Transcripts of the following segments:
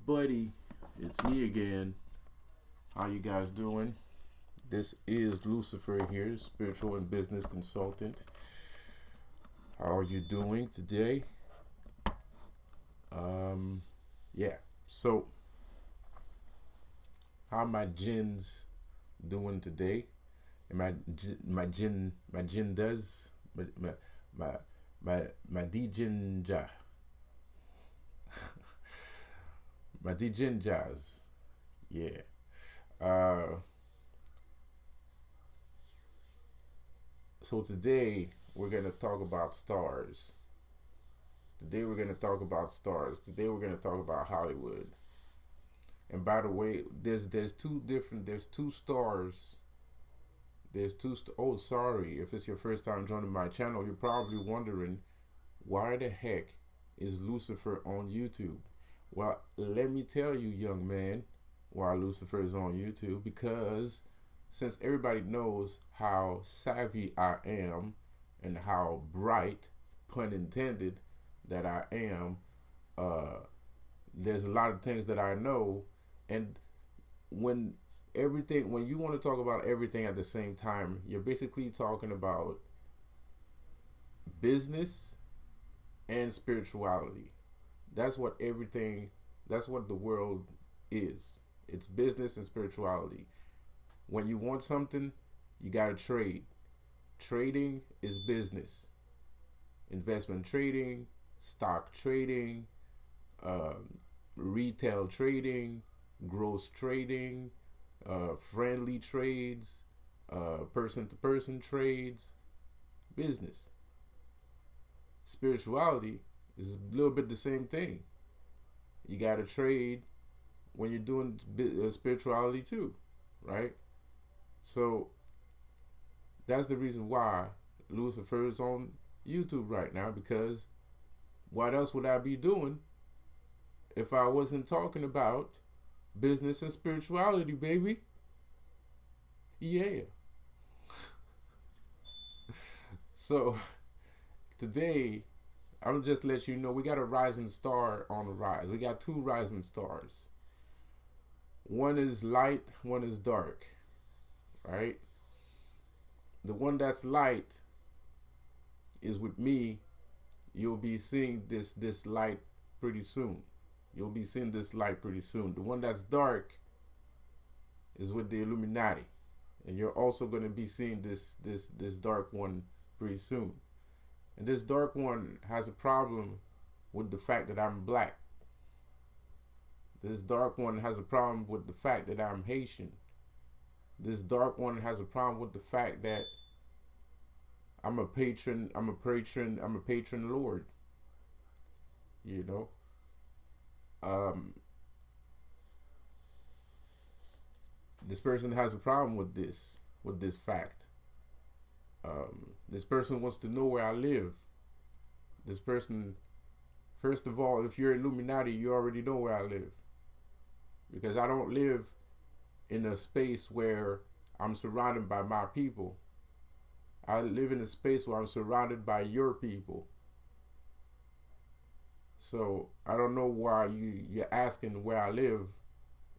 buddy? It's me again. How you guys doing? This is Lucifer here, spiritual and business consultant. How are you doing today? Um, yeah. So, how my jinns doing today? And my jin does my my dijinja my dijinjas. Yeah. Uh, so today we're gonna talk about stars. Today we're gonna talk about stars. Today we're gonna talk about Hollywood. And by the way, there's two stars. Oh, sorry. If it's your first time joining my channel, you're probably wondering why the heck is Lucifer on YouTube? Well, let me tell you, young man, why Lucifer is on YouTube. Because since everybody knows how savvy I am and how bright, pun intended, that I am, uh, there's a lot of things that I know. And when when you want to talk about everything at the same time, you're basically talking about business and spirituality. That's what that's what the world is. It's business and spirituality. When you want something, you got to trade. Trading is business. Investment trading, stock trading, retail trading, gross trading, friendly trades, person to person trades, business. Spirituality is a little bit the same thing. You got to trade when you're doing spirituality too, right? So that's the reason why Lucifer is on YouTube right now, because what else would I be doing if I wasn't talking about business and spirituality, baby? Yeah. So today, I'm just let you know we got a rising star on the rise. We got two rising stars. One is light, one is dark, right? The one that's light is with me. You'll be seeing this light pretty soon. You'll be seeing this light pretty soon. The one that's dark is with the Illuminati, and you're also going to be seeing this dark one pretty soon. And this dark one has a problem with the fact that I'm black. This dark one has a problem with the fact that I'm Haitian. This dark one has a problem with the fact that I'm a patron lord. You know? This person has a problem with this fact. This person wants to know where I live. This person, first of all, if you're Illuminati, you already know where I live. Because I don't live in a space where I'm surrounded by my people. I live in a space where I'm surrounded by your people. So I don't know why you're asking where I live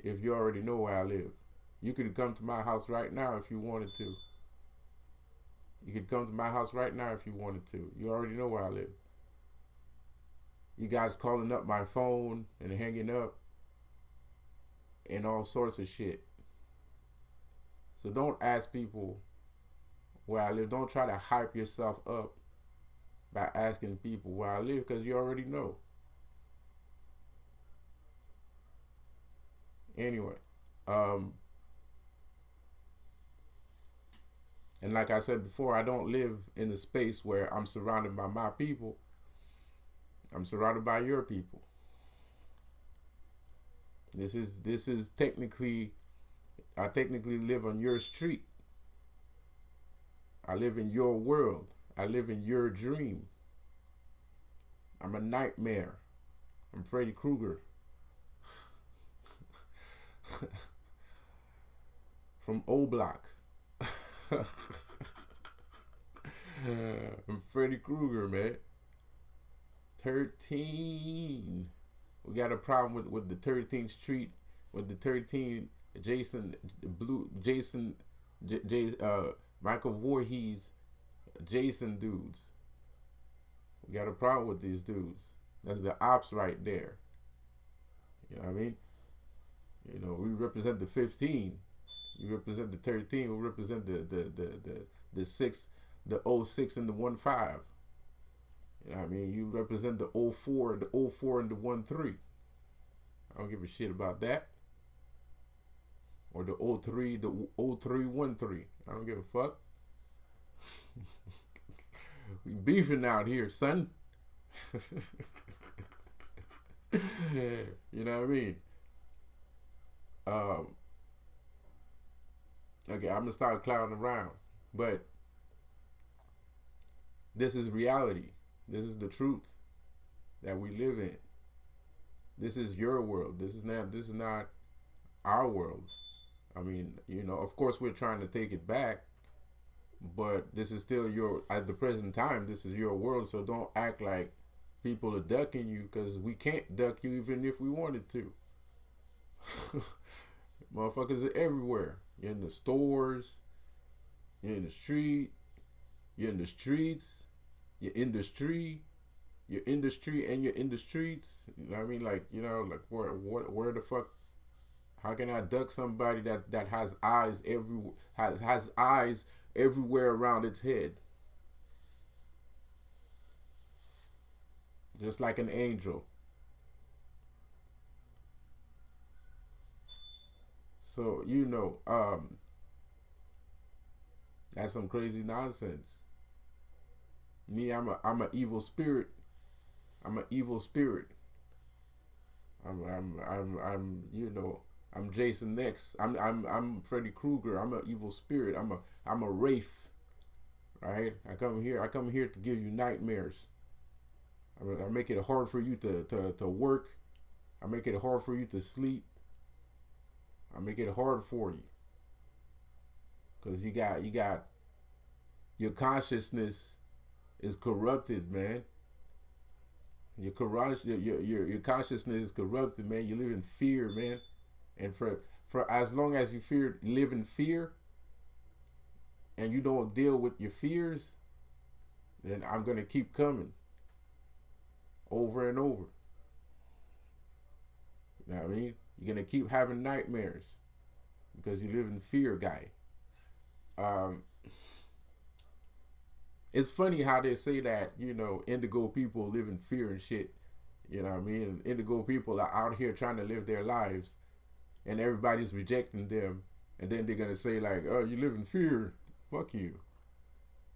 if you already know where I live. You could come to my house right now if you wanted to. You could come to my house right now if you wanted to. You already know where I live. You guys calling up my phone and hanging up and all sorts of shit. So don't ask people where I live. Don't try to hype yourself up by asking people where I live, because you already know. Anyway, and like I said before, I don't live in a space where I'm surrounded by my people. I'm surrounded by your people. This is technically, I technically live on your street. I live in your world. I live in your dream. I'm a nightmare. I'm Freddy Krueger. From O Block. I'm Freddy Krueger, man. 13. We got a problem with the 13th Street, with the 13 Jason Blue Jason J, J Michael Voorhees Jason dudes. We got a problem with these dudes. That's the ops right there. You know what I mean? You know, we represent the 15. You represent the 13. We represent the 6, the 06 and the 15. You know what I mean? You represent the 04, the 04 and the 13. I don't give a shit about that. Or the 03, the 0313. I don't give a fuck. We beefing out here, son. You know what I mean? Okay, I'm gonna start clowning around, but this is reality. This is the truth that we live in. This is your world. This is not our world. I mean, you know, of course we're trying to take it back, but this is still your, at the present time, this is your world. So don't act like people are ducking you, because we can't duck you even if we wanted to. Motherfuckers are everywhere. You're in the stores, you're in the street, you're in the streets, your industry, and you're in the streets. You know what I mean? Like, you know, like where the fuck? How can I duck somebody that has eyes has eyes everywhere around its head, just like an angel? So you know, that's some crazy nonsense. Me, I'm a evil spirit. I'm an evil spirit. You know, I'm Jason X. I'm Freddy Krueger. I'm an evil spirit. I'm a wraith. Right? I come here to give you nightmares. I make it hard for you to work. I make it hard for you to sleep. I make it hard for you. Cause you got your consciousness is corrupted, man. Your consciousness is corrupted, man. You live in fear, man. And for as long as you live in fear, and you don't deal with your fears, then I'm gonna keep coming over and over. You know what I mean? You're gonna keep having nightmares because you live in fear, guy. Um, it's funny how they say that, you know, indigo people live in fear and shit. You know what I mean? And indigo people are out here trying to live their lives, and everybody's rejecting them. And then they're gonna say like, "Oh, you live in fear? Fuck you.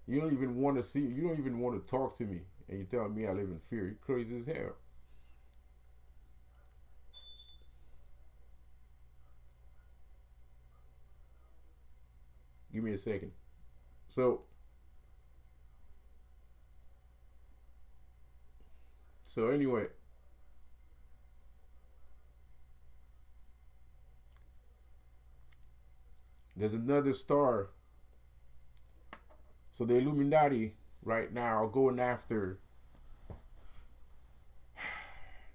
You don't even want to see. You don't even want to talk to me, and you tell me I live in fear. You're crazy as hell." Give me a second. So, anyway, there's another star. So the Illuminati right now are going after.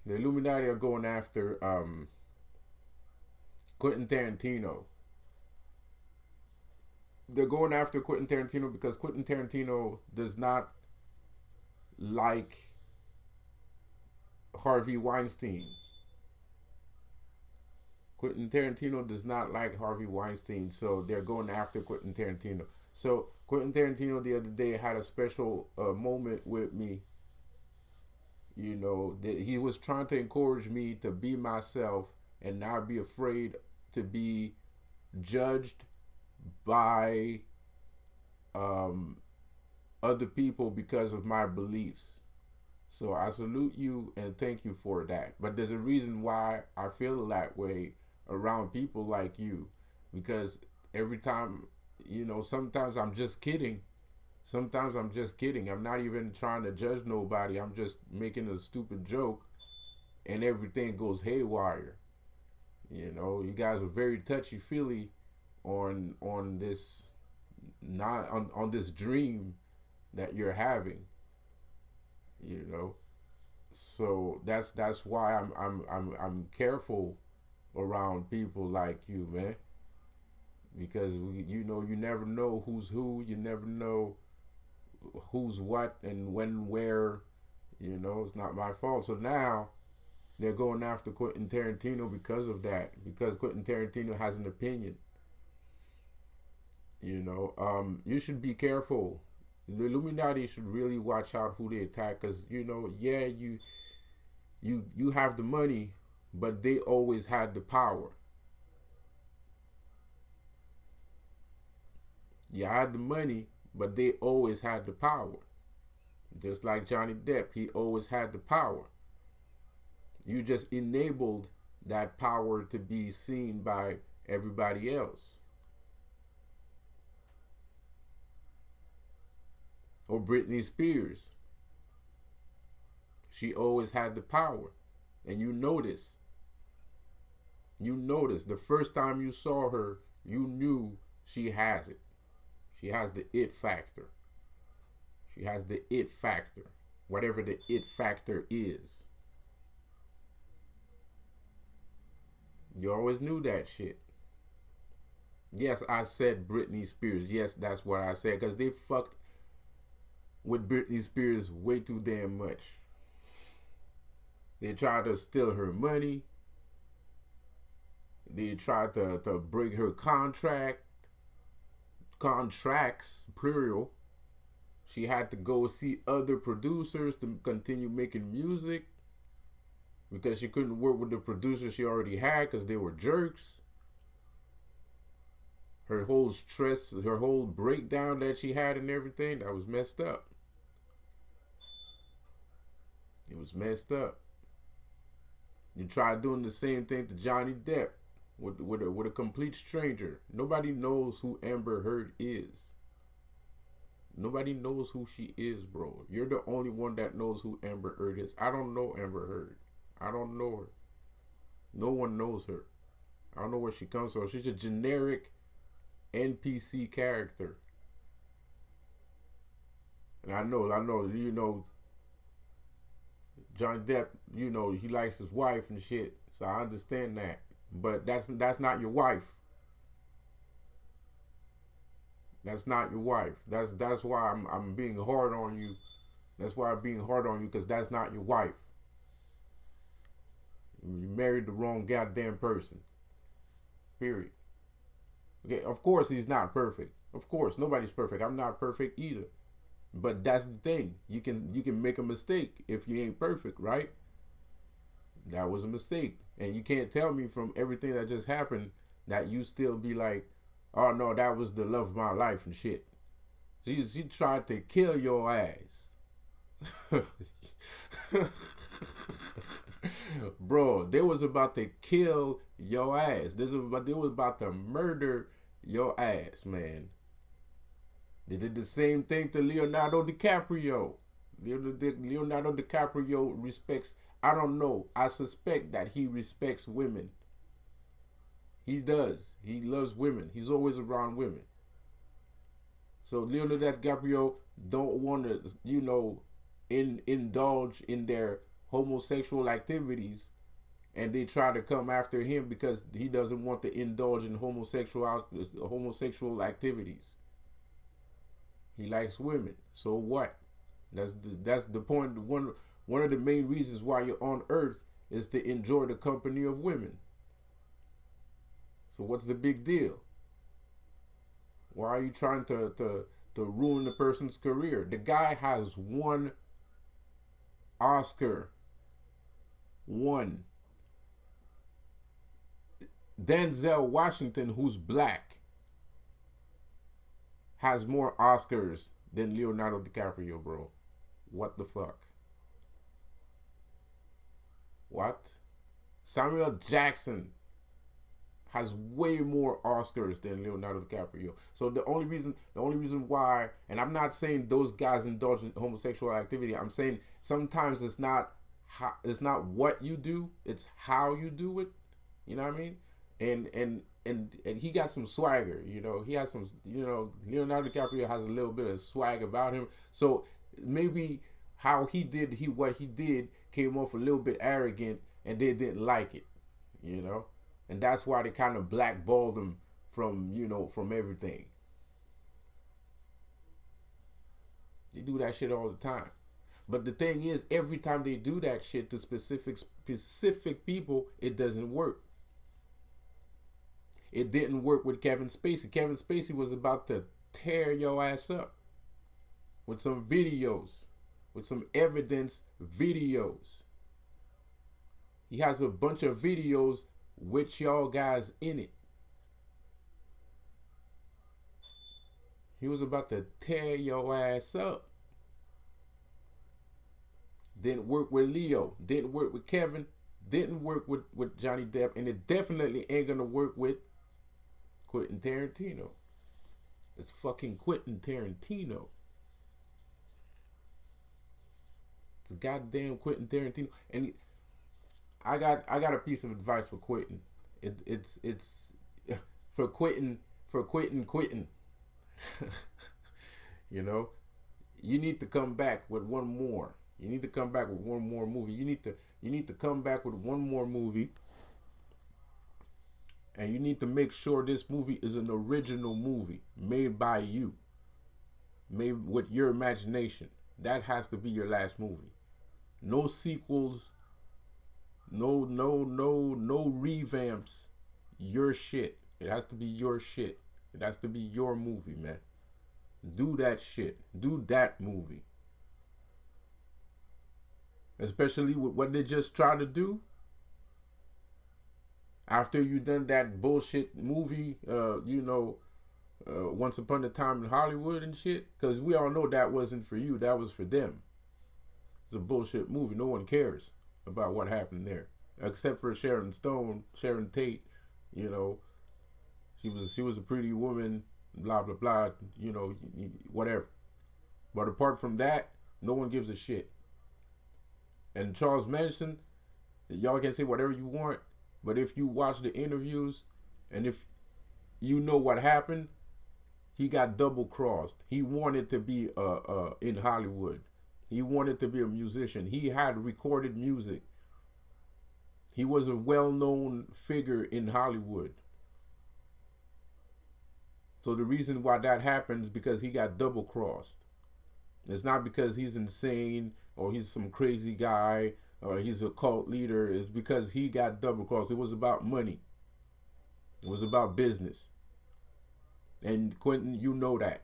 The Illuminati are going after Quentin Tarantino. They're going after Quentin Tarantino because Quentin Tarantino does not like Harvey Weinstein. Quentin Tarantino does not like Harvey Weinstein, so they're going after Quentin Tarantino. So Quentin Tarantino the other day had a special moment with me. You know, that he was trying to encourage me to be myself and not be afraid to be judged by um, other people because of my beliefs. So I salute you and thank you for that. But there's a reason why I feel that way around people like you, because every time, you know, sometimes I'm just kidding. Sometimes I'm just kidding. I'm not even trying to judge nobody. I'm just making a stupid joke and everything goes haywire. You know, you guys are very touchy feely on this, not on this dream that you're having, you know. So that's why I'm careful around people like you, man, because you never know who's who, you never know who's what and when where. It's not my fault. So now they're going after Quentin Tarantino because of that, because Quentin Tarantino has an opinion. You should be careful. The Illuminati should really watch out who they attack, because yeah, you have the money, but they always had the power. You had the money, but they always had the power. Just like Johnny Depp, he always had the power. You just enabled that power to be seen by everybody else. Or Britney Spears. She always had the power. And you notice. You notice. The first time you saw her, you knew she has it. She has the it factor. She has the it factor. Whatever the it factor is. You always knew that shit. Yes, I said Britney Spears. Yes, that's what I said. Because they fucked with Britney Spears way too damn much. They tried to steal her money. They tried to break her contracts, plural. She had to go see other producers to continue making music because she couldn't work with the producers she already had because they were jerks. Her whole stress, her whole breakdown that she had and everything, that was messed up. It was messed up. You try doing the same thing to Johnny Depp with a complete stranger. Nobody knows who Amber Heard is. Nobody knows who she is, bro. You're the only one that knows who Amber Heard is. I don't know Amber Heard. I don't know her. No one knows her. I don't know where she comes from. She's a generic NPC character. And I know, Johnny Depp, he likes his wife and shit. So I understand that. But that's not your wife. That's not your wife. That's why I'm being hard on you. That's why I'm being hard on you, because that's not your wife. You married the wrong goddamn person. Period. Okay, of course he's not perfect. Of course, nobody's perfect. I'm not perfect either. But that's the thing. You can make a mistake if you ain't perfect, right? That was a mistake. And you can't tell me from everything that just happened that you still be like, oh no, that was the love of my life and shit. She tried to kill your ass. Bro, they was about to kill your ass. They was about to murder your ass, man. They did the same thing to Leonardo DiCaprio. Leonardo DiCaprio respects, I don't know, I suspect that he respects women. He does. He loves women. He's always around women. So Leonardo DiCaprio don't want to, indulge in their homosexual activities, and they try to come after him because he doesn't want to indulge in homosexual activities. He likes women. So what? That's the point. One of the main reasons why you're on Earth is to enjoy the company of women. So what's the big deal? Why are you trying to ruin the person's career? The guy has one Oscar. One. Denzel Washington, who's black, has more Oscars than Leonardo DiCaprio, bro. What the fuck? What? Samuel Jackson has way more Oscars than Leonardo DiCaprio. So the only reason why, and I'm not saying those guys indulge in homosexual activity. I'm saying sometimes it's not what you do, it's how you do it. You know what I mean? And he got some swagger. He has some. Leonardo DiCaprio has a little bit of swag about him. So maybe how he did what he did came off a little bit arrogant, and they didn't like it, you know, and that's why they kind of blackballed him from, from everything. They do that shit all the time. But the thing is, every time they do that shit to specific people, it doesn't work. It didn't work with Kevin Spacey. Kevin Spacey was about to tear your ass up with some videos, with some evidence videos. He has a bunch of videos with y'all guys in it. He was about to tear your ass up. Didn't work with Leo. Didn't work with Kevin. Didn't work with Johnny Depp. And it definitely ain't going to work with Quentin Tarantino. It's fucking Quentin Tarantino. It's a goddamn Quentin Tarantino. And I got a piece of advice for Quentin. It's for Quentin. You know, you need to come back with one more. You need to come back with one more movie. You need to come back with one more movie. And you need to make sure this movie is an original movie made by you. Made with your imagination. That has to be your last movie. No sequels. No revamps. Your shit. It has to be your shit. It has to be your movie, man. Do that shit. Do that movie. Especially with what they just tried to do. After you done that bullshit movie, Once Upon a Time in Hollywood and shit. Because we all know that wasn't for you. That was for them. It's a bullshit movie. No one cares about what happened there. Except for Sharon Tate, She was a pretty woman, blah, blah, blah, whatever. But apart from that, no one gives a shit. And Charles Manson, y'all can say whatever you want, but if you watch the interviews and if you know what happened, he got double crossed. He wanted to be in Hollywood. He wanted to be a musician. He had recorded music. He was a well-known figure in Hollywood. So the reason why that happens is because he got double crossed. It's not because he's insane or he's some crazy guy or he's a cult leader. It's because he got double crossed. It was about money. It was about business. And Quentin, you know that.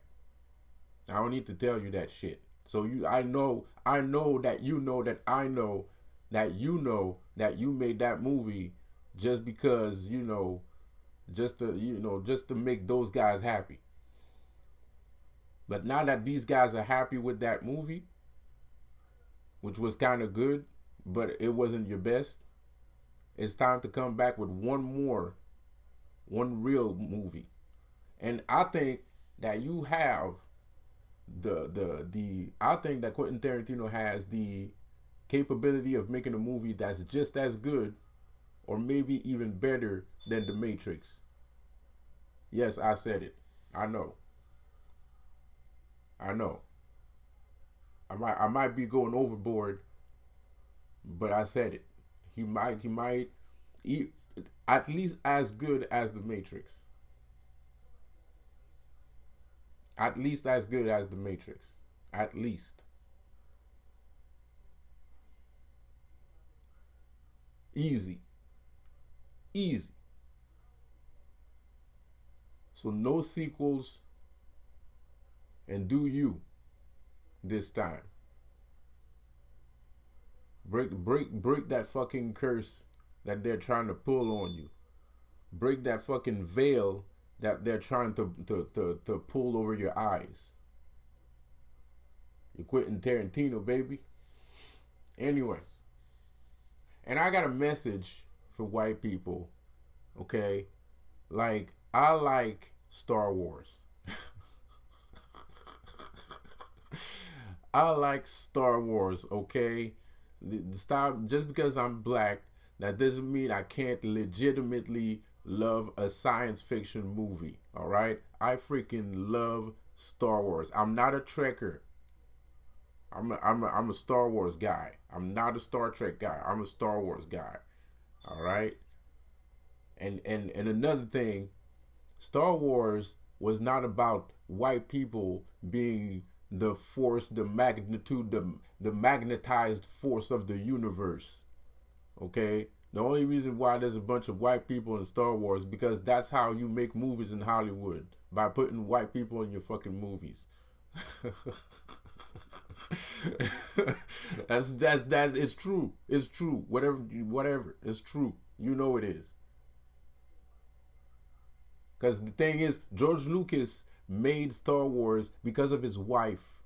I don't need to tell you that shit. So I know that you know that I know that you know that you made that movie just because, just to make those guys happy. But now that these guys are happy with that movie, which was kind of good, but it wasn't your best, it's time to come back with one real movie. And I think that you have I think that Quentin Tarantino has the capability of making a movie that's just as good or maybe even better than The Matrix. Yes, I said it. I know. I might be going overboard, but I said it. He might at least as good as The Matrix. At least as good as The Matrix. At least. Easy. So no sequels, and do you this time. Break that fucking curse that they're trying to pull on you. Break that fucking veil that they're trying to pull over your eyes. You're Quentin Tarantino, baby. Anyways. And I got a message for white people, okay? Like, I like Star Wars. I like Star Wars, okay? Stop, just because I'm black, that doesn't mean I can't legitimately love a science fiction movie, all right? I freaking love Star Wars. I'm not a Trekker. I'm a Star Wars guy. I'm not a Star Trek guy. I'm a Star Wars guy. All right. And another thing, Star Wars was not about white people being the force, the magnitude, the magnetized force of the universe. Okay? The only reason why there's a bunch of white people in Star Wars is because that's how you make movies in Hollywood, by putting white people in your fucking movies. That's it's true. It's true. Whatever. It's true. You know it is. Because the thing is, George Lucas made Star Wars because of his wife.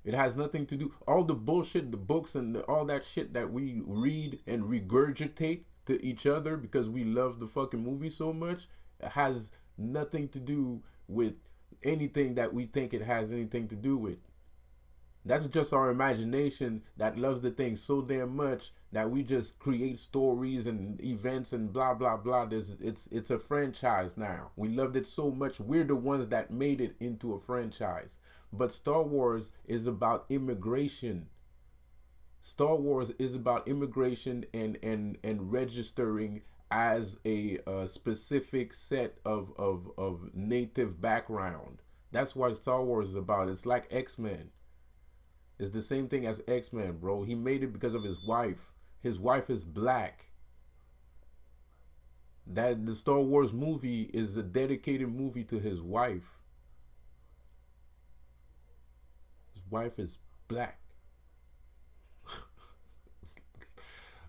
It has nothing to do. All the bullshit, the books, and all that shit that we read and regurgitate to each other because we love the fucking movie so much, has nothing to do with anything that we think it has anything to do with. That's just our imagination that loves the thing so damn much that we just create stories and events and blah blah blah. It's a franchise now. We loved it so much. We're the ones that made it into a franchise. But Star Wars is about immigration. Star Wars is about immigration and registering as a specific set of native background. That's what Star Wars is about. It's like X-Men. It's the same thing as X-Men, bro. He made it because of his wife. His wife is black. That the Star Wars movie is a dedicated movie to his wife. His wife is black.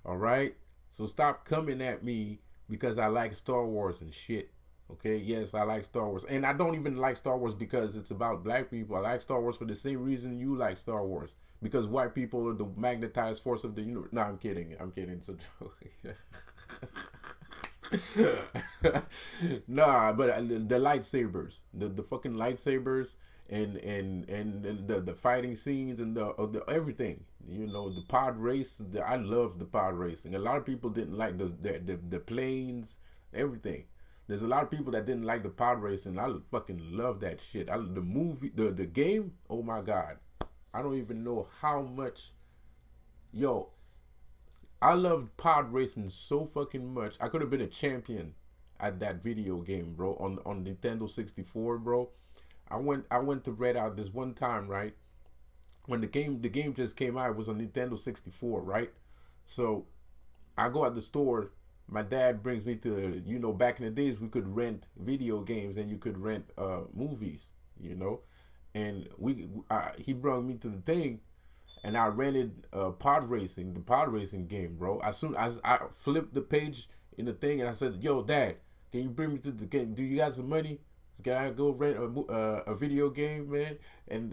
All right? So stop coming at me because I like Star Wars and shit. Okay, yes, I like Star Wars. And I don't even like Star Wars because it's about black people. I like Star Wars for the same reason you like Star Wars. Because white people are the magnetized force of the universe. No, I'm kidding. I'm kidding. It's a joke. Nah, but the lightsabers. The fucking lightsabers and the fighting scenes and the everything. You know, the pod race. I love the pod racing. A lot of people didn't like the planes, everything. There's a lot of people that didn't like the pod racing. I fucking love that shit. The movie, the game. Oh my god, I don't even know how much. Yo, I loved pod racing so fucking much. I could have been a champion at that video game, bro. On Nintendo 64, bro. I went to Red Out this one time, right? When the game just came out, it was on Nintendo 64, right? So I go at the store. My dad brings me to, back in the days we could rent video games and you could rent movies, and he brought me to the thing, and I rented the pod racing game, bro. As soon as I flipped the page in the thing and I said, "Yo, Dad, can you bring me to the game? Do you got some money? Can I go rent a video game, man?" And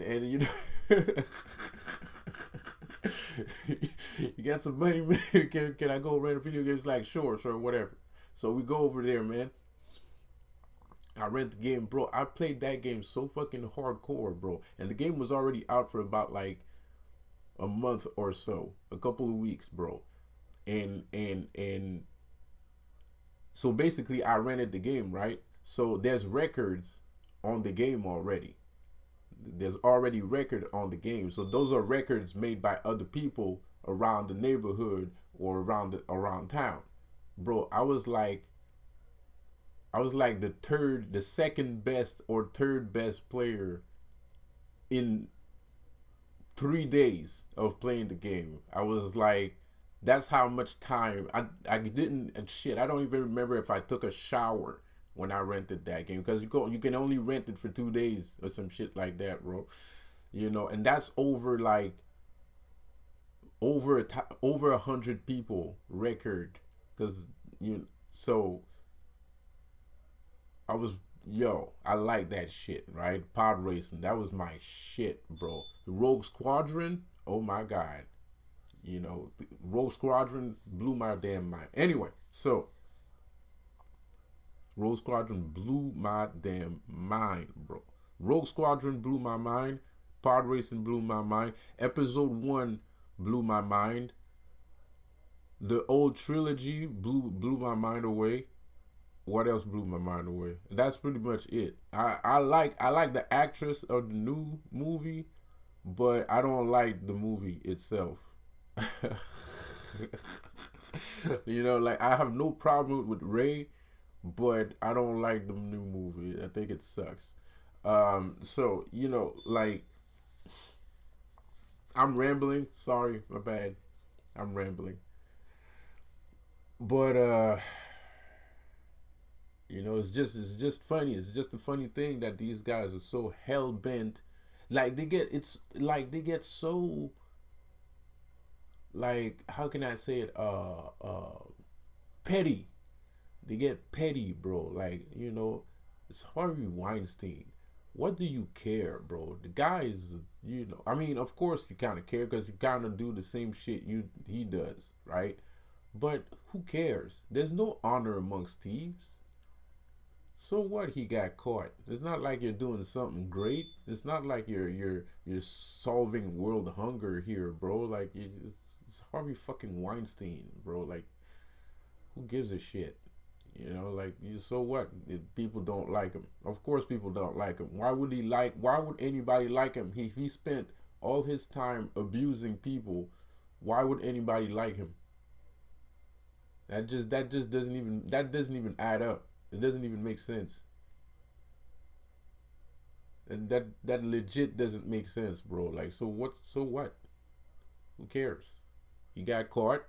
you got some money, man? Can I go rent a video game? It's like, sure, whatever. So we go over there, man. I rent the game, bro. I played that game so fucking hardcore, bro. And the game was already out for about like a month or so, a couple of weeks, bro. And so basically I rented the game, right? So there's records on the game already. There's already record on the game. So those are records made by other people around the neighborhood or around town. Bro, I was like the second best or third best player in 3 days of playing the game. I was like, that's how much time I didn't, and shit, I don't even remember if I took a shower when I rented that game, because you can only rent it for 2 days or some shit like that, bro. And that's over like over 100 people record, because so I like that shit, right? Pod racing, that was my shit, bro. The Rogue Squadron, oh my god. The Rogue Squadron blew my damn mind. Anyway, so Rogue Squadron blew my damn mind, bro. Rogue Squadron blew my mind. Pod racing blew my mind. Episode 1 blew my mind. The old trilogy blew my mind away. What else blew my mind away? That's pretty much it. I like the actress of the new movie. but I don't like the movie itself. You know, like I have no problem with Ray, but I don't like the new movie. I think it sucks. So you know, like I'm rambling. Sorry, my bad. I'm rambling. But you know, it's just funny. It's just a funny thing that these guys are so hell bent. Like they get so, like, how can I say it? Petty. They get petty, bro. Like, you know, it's Harvey Weinstein. What do you care, bro? The guy is, you know, I mean, of course you kind of care because you kind of do the same shit he does, right? But who cares? There's no honor amongst thieves. So what? He got caught. It's not like you're doing something great. It's not like you're solving world hunger here, bro. Like it's Harvey fucking Weinstein, bro. Like who gives a shit? You know, like so what? If people don't like him, of course people don't like him. Why would he like? Why would anybody like him? He spent all his time abusing people. Why would anybody like him? That doesn't even add up. It doesn't even make sense. And that legit doesn't make sense, bro. Like so what? Who cares? He got caught.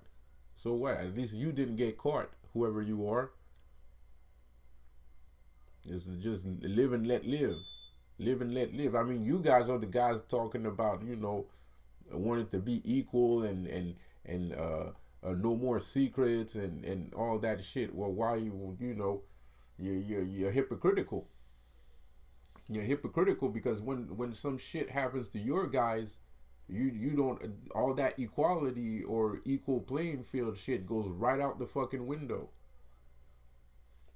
So what? At least you didn't get caught, whoever you are. Just live and let live. Live and let live. I mean, you guys are the guys talking about, you know, wanting to be equal and no more secrets and all that shit. Well, why you know you're hypocritical. You're hypocritical because when some shit happens to your guys, you don't, all that equality or equal playing field shit goes right out the fucking window.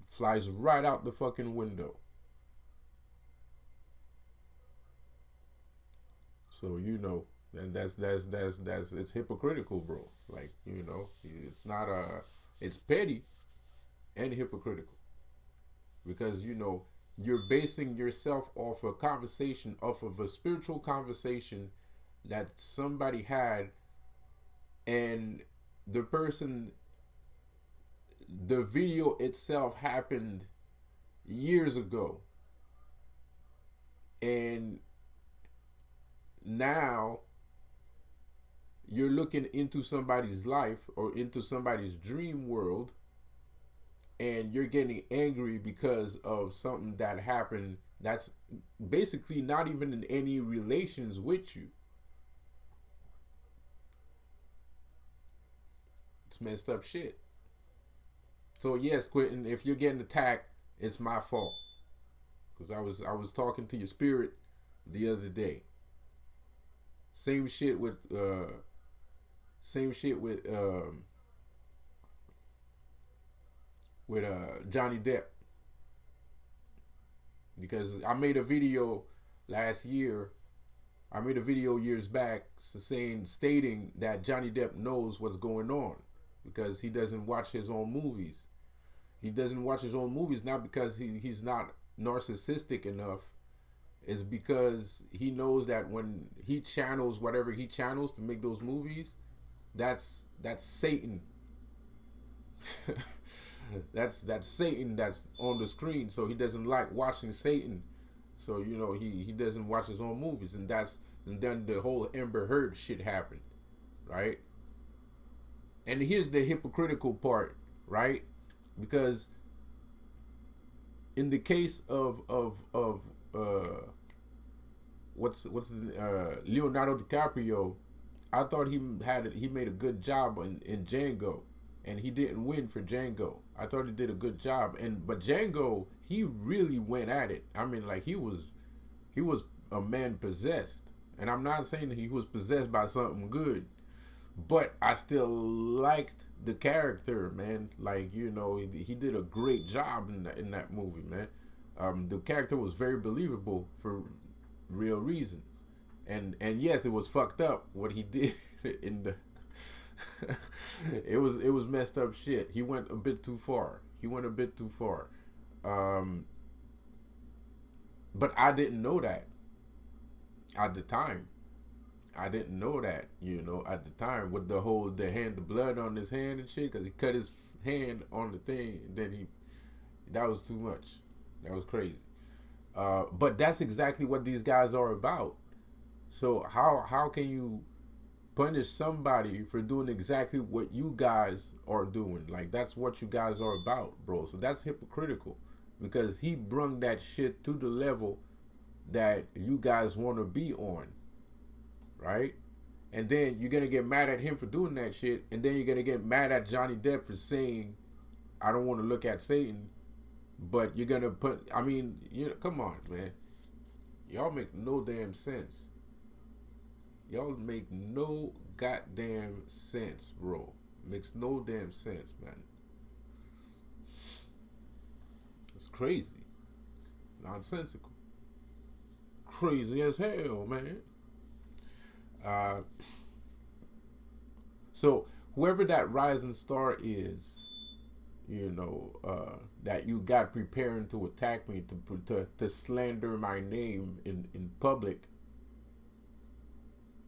Flies right out the fucking window. So you know, and that's it's hypocritical, bro. Like you know, it's not it's petty and hypocritical because you know you're basing yourself off a conversation, off of a spiritual conversation that somebody had, and the person, the video itself happened years ago, and now you're looking into somebody's life or into somebody's dream world and you're getting angry because of something that happened that's basically not even in any relations with you. It's messed up shit. So yes, Quentin, if you're getting attacked, it's my fault because I was talking to your spirit the other day. Same shit with same shit with Johnny Depp because I made a video last year. I made a video years back stating that Johnny Depp knows what's going on because he doesn't watch his own movies. He doesn't watch his own movies not because he's not narcissistic enough. It's because he knows that when he channels whatever he channels to make those movies, that's Satan. That's Satan that's on the screen. So he doesn't like watching Satan. So you know he doesn't watch his own movies, and then the whole Amber Heard shit happened, right? And here's the hypocritical part, right? Because in the case of Leonardo DiCaprio, I thought he made a good job in Django, and he didn't win for Django. I thought he did a good job, but Django he really went at it. I mean, like he was a man possessed, and I'm not saying that he was possessed by something good, but I still liked the character, man. Like you know, he did a great job in that movie, man. The character was very believable for real reasons, and yes, it was fucked up what he did in the. it was messed up shit. He went a bit too far. He went a bit too far. Um, but I didn't know that at the time. I didn't know that, at the time with the blood on his hand and shit, because he cut his hand on the thing. And then that was too much. That was crazy. But that's exactly what these guys are about. So how can you punish somebody for doing exactly what you guys are doing? Like, that's what you guys are about, bro. So that's hypocritical, because he brung that shit to the level that you guys want to be on, right? And then you're gonna get mad at him for doing that shit, and then you're gonna get mad at Johnny Depp for saying, "I don't want to look at Satan," but you're gonna put. I mean, come on, man. Y'all make no damn sense. Y'all make no goddamn sense, bro. Makes no damn sense, man. It's crazy. It's nonsensical. Crazy as hell, man. So whoever that rising star is, that you got preparing to attack me, to slander my name in public,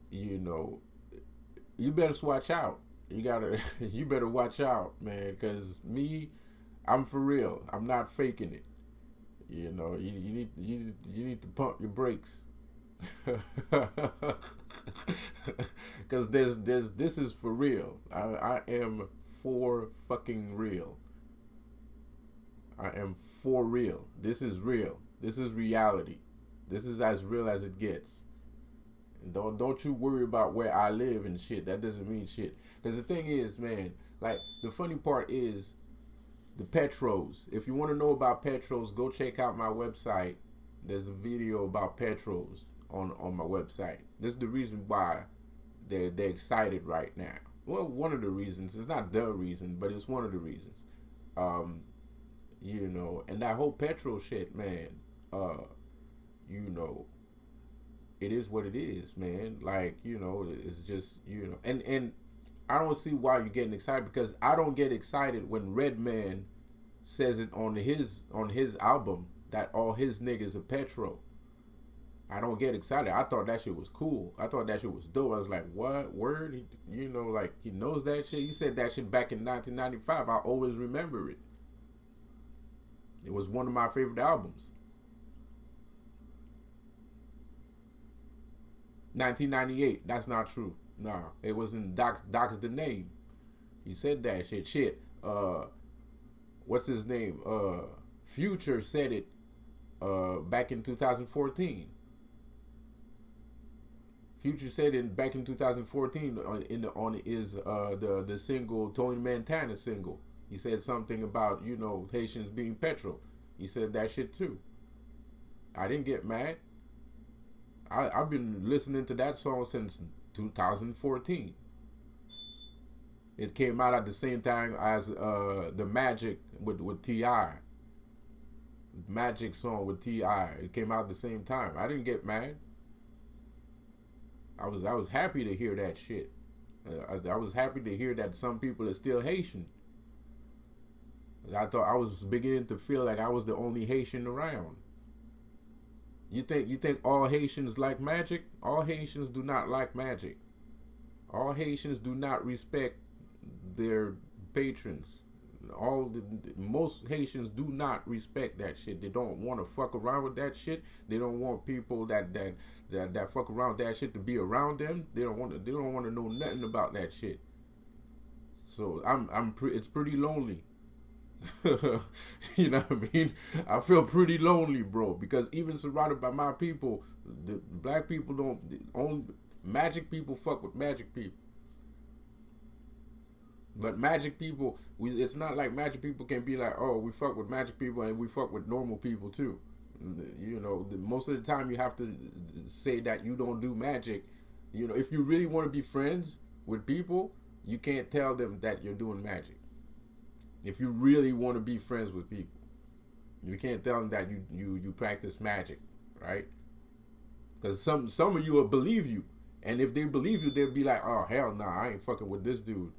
you better watch out. You better watch out, man, because I'm for real. I'm not faking it. You need to pump your brakes. Because this is for real. I am for fucking real. I am for real. This is real. This is reality. This is as real as it gets. And don't you worry about where I live and shit. That doesn't mean shit. Because the thing is, man, like, the funny part is the Petros. If you want to know about Petros, go check out my website. There's a video about Petros on my website. This is the reason why they're excited right now. Well, one of the reasons. It's not the reason, but it's one of the reasons. And that whole Petro shit, man. It is what it is, man. Like, it's just, and I don't see why you're getting excited, because I don't get excited when Redman says it on his album that all his niggas are Petro. I don't get excited. I thought that shit was cool. I thought that shit was dope. I was like, what? Word? Like, he knows that shit. He said that shit back in 1995. I always remember it. It was one of my favorite albums. 1998. That's not true. Nah, it was in Doc's the Name. He said that shit. What's his name? Future said it back in 2014. Future said it back in 2014 on the single, Tony Montana single. He said something about, Haitians being Petro. He said that shit too. I didn't get mad. I've been listening to that song since 2014. It came out at the same time as the Magic with T.I. Magic song with T.I. It came out at the same time. I didn't get mad. I was happy to hear that shit. I was happy to hear that some people are still Haitian. I thought I was beginning to feel like I was the only Haitian around. You think all Haitians like magic? All Haitians do not like magic. All Haitians do not respect their patrons. Most Haitians do not respect that shit. They don't want to fuck around with that shit. They don't want people that fuck around with that shit to be around them. They don't want to know nothing about that shit. So it's pretty lonely. You know what I mean? I feel pretty lonely, bro, because even surrounded by my people, the black people don't only magic people fuck with magic people. But magic people, it's not like magic people can be like, oh, we fuck with magic people and we fuck with normal people too. Most of the time you have to say that you don't do magic. If you really want to be friends with people, you can't tell them that you're doing magic. If you really want to be friends with people, you can't tell them that you practice magic, right? Because some of you will believe you, and if they believe you, they'll be like, oh hell nah, I ain't fucking with this dude.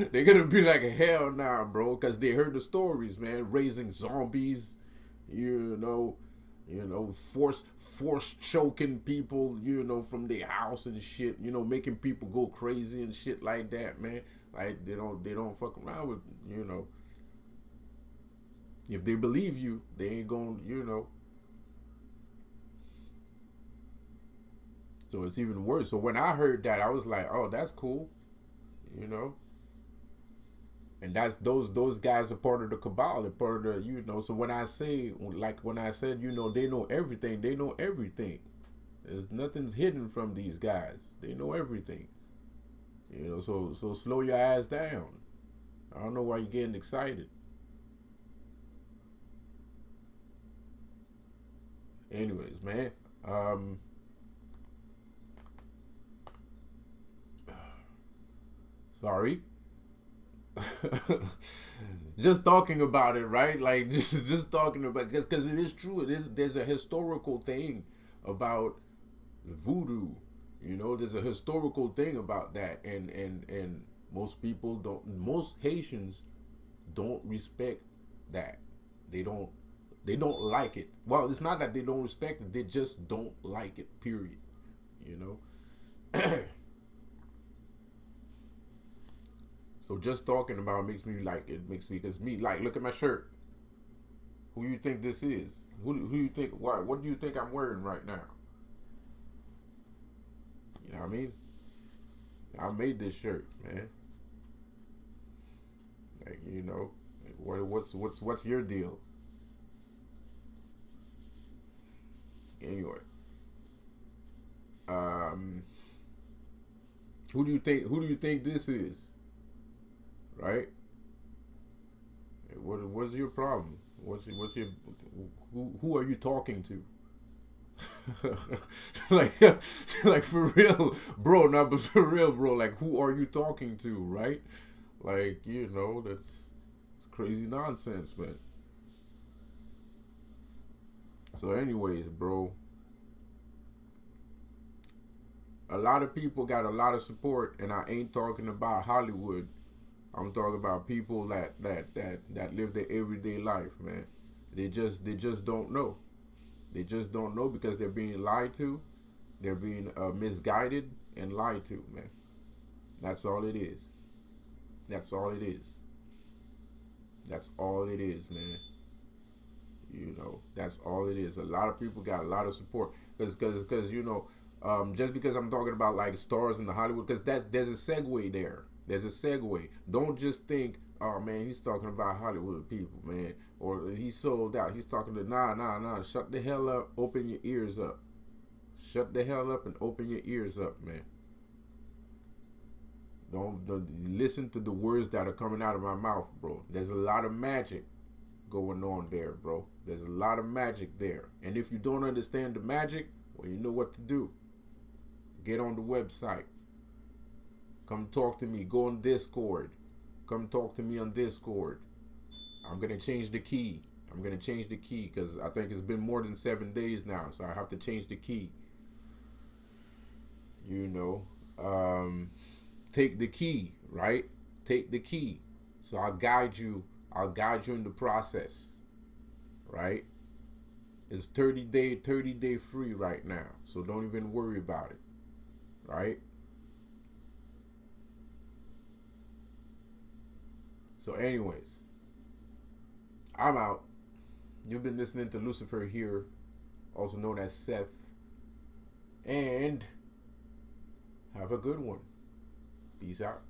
They're gonna be like, hell nah, bro, because they heard the stories, man, raising zombies, Force choking people, from their house and shit, making people go crazy and shit like that, man. Like they don't fuck around with, if they believe you, they ain't gonna. So it's even worse. So when I heard that, I was like, oh, that's cool, you know. And that's those guys are part of the cabal. They're part of the. So when I say, like when I said, they know everything. They know everything. There's nothing's hidden from these guys. They know everything. So slow your ass down. I don't know why you're getting excited. Anyways, man. Sorry. Just talking about it, right? Like just talking about, because it is true. It is. There's a historical thing about voodoo. There's a historical thing about that, and most people don't. Most Haitians don't respect that. They don't. They don't like it. Well, it's not that they don't respect it. They just don't like it. Period. You know. So just talking about it makes me like, it makes me, because me, like, look at my shirt. Who you think this is? Who you think? Why? What do you think I'm wearing right now? You know what I mean? I made this shirt, man. Like, what's your deal? Anyway, um, who do you think this is? Right? What's your problem? What's your who are you talking to? like like for real, bro. Not but for real, bro. Like, who are you talking to? Right? Like, that's it's crazy nonsense, man. So, anyways, bro, a lot of people got a lot of support, and I ain't talking about Hollywood. I'm talking about people that live their everyday life, man. They just don't know. They just don't know because they're being lied to. They're being misguided and lied to, man. That's all it is. That's all it is. That's all it is, man. That's all it is. A lot of people got a lot of support because just because I'm talking about like stars in the Hollywood, because there's a segue there. There's a segue. Don't just think, oh man, he's talking about Hollywood people, man, or he's sold out. He's talking to nah. Shut the hell up. Open your ears up. Shut the hell up and open your ears up, man. Don't listen to the words that are coming out of my mouth, bro. There's a lot of magic going on there, bro. There's a lot of magic there. And if you don't understand the magic, well, you know what to do. Get on the website. Come talk to me. Go on Discord. Come talk to me on Discord. I'm going to change the key. I'm going to change the key because I think it's been more than 7 days now. So I have to change the key. Take the key, right? Take the key. So I'll guide you in the process, right? It's 30-day free right now. So don't even worry about it, right? So anyways, I'm out. You've been listening to Lucifer here, also known as Seth, and have a good one. Peace out.